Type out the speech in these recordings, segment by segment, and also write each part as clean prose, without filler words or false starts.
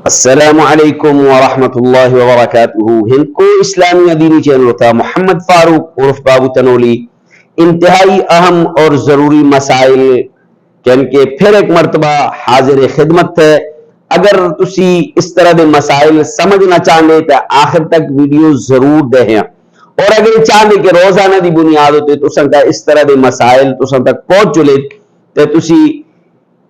السلام علیکم ورحمۃ اللہ وبرکاتہ۔ ہند کو اسلامی دینی چینل ہوتا محمد فاروق عرف بابو تنولی انتہائی اہم اور ضروری مسائل کے پھر ایک مرتبہ حاضر خدمت ہے۔ اگر تسی اس طرح دے مسائل سمجھنا چاہتے تو آخر تک ویڈیو ضرور دیکھیں، اور اگر چاہتے کہ روزانہ دی بنیاد ہوتے تساں کا اس طرح دے مسائل تساں تک پہنچ چلے تو تسی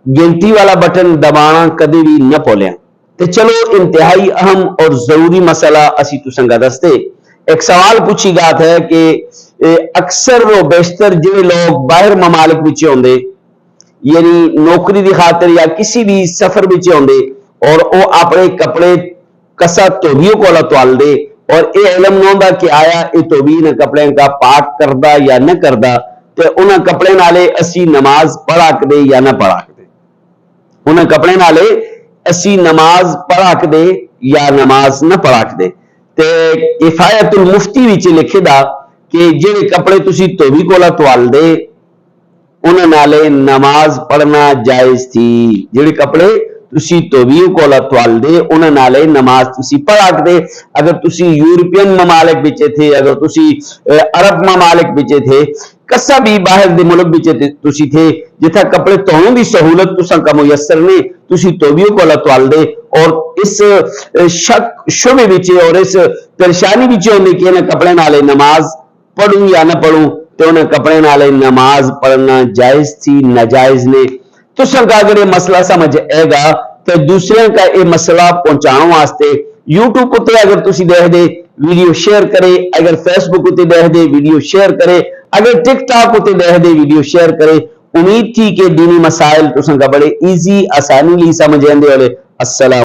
گنتی والا بٹن دبانا کدی بھی نہ بھولیں۔ تو چلو انتہائی اہم اور ضروری مسئلہ اسی تساں کا دستے۔ ایک سوال پوچھی گیا ہے کہ اکثر و بیشتر جو لوگ باہر ممالک بچے ہوندے، یعنی نوکری دی خاطر یا کسی بھی سفر بچے ہوندے، اور وہ اپنے کپڑے کسا توبیوں کو لتوال دے، اور اے علم نہ ہوندا کہ آیا اے توبی نے کپڑے کا پاک کردا یا نہ کردا، تے انہاں کپڑے نالے اسی نماز پڑھا کے دے یا نہ پڑھا کے دے، انہاں کپڑے نالے اسی نماز پڑھا کے دے یا نماز نہ پڑھا کے دے۔ تے کفایت المفتی وچ لکھے دا کہ جڑے کپڑے تسی توبی کو لتوال دے انہاں نالے نماز پڑھنا جائز تھی، جڑے کپڑے تسی توبیوں کو لتوال دے انہاں نالے نماز تسی پڑھا کے دے۔ اگر تسی یورپین ممالک بچے تھے، اگر تسی عرب ممالک بچے تھے، کسا بھی باہر دے ملک بچے تسی تھے جتھا کپڑے توڑوں دی سہولت تساں کا میسر نے، تسی توبیوں کو لتوال دے، اور اس شک شبے بچے اور اس پریشانی بچے ہونے کہ انہیں کپڑے نالے نماز پڑھوں یا نہ پڑھوں، تو انہیں کپڑے نالے نماز پڑھنا جائز تھی ناجائز نے۔ تساں کا اگر یہ مسئلہ سمجھ آئے گا تو دوسرے کا یہ مسئلہ پہنچاؤں واسطے یوٹیوب کو اگر تسی دیکھ دے ویڈیو شیئر کرے، اگر فیس بک کو دیکھ دے ویڈیو شیئر کرے، اگر ٹک ٹاک کو دیکھ دے ویڈیو شیئر کرے۔ امید تھی کہ دینی مسائل تساں کا بڑے ایزی آسانی لی سمجھ آندے والے۔ السلام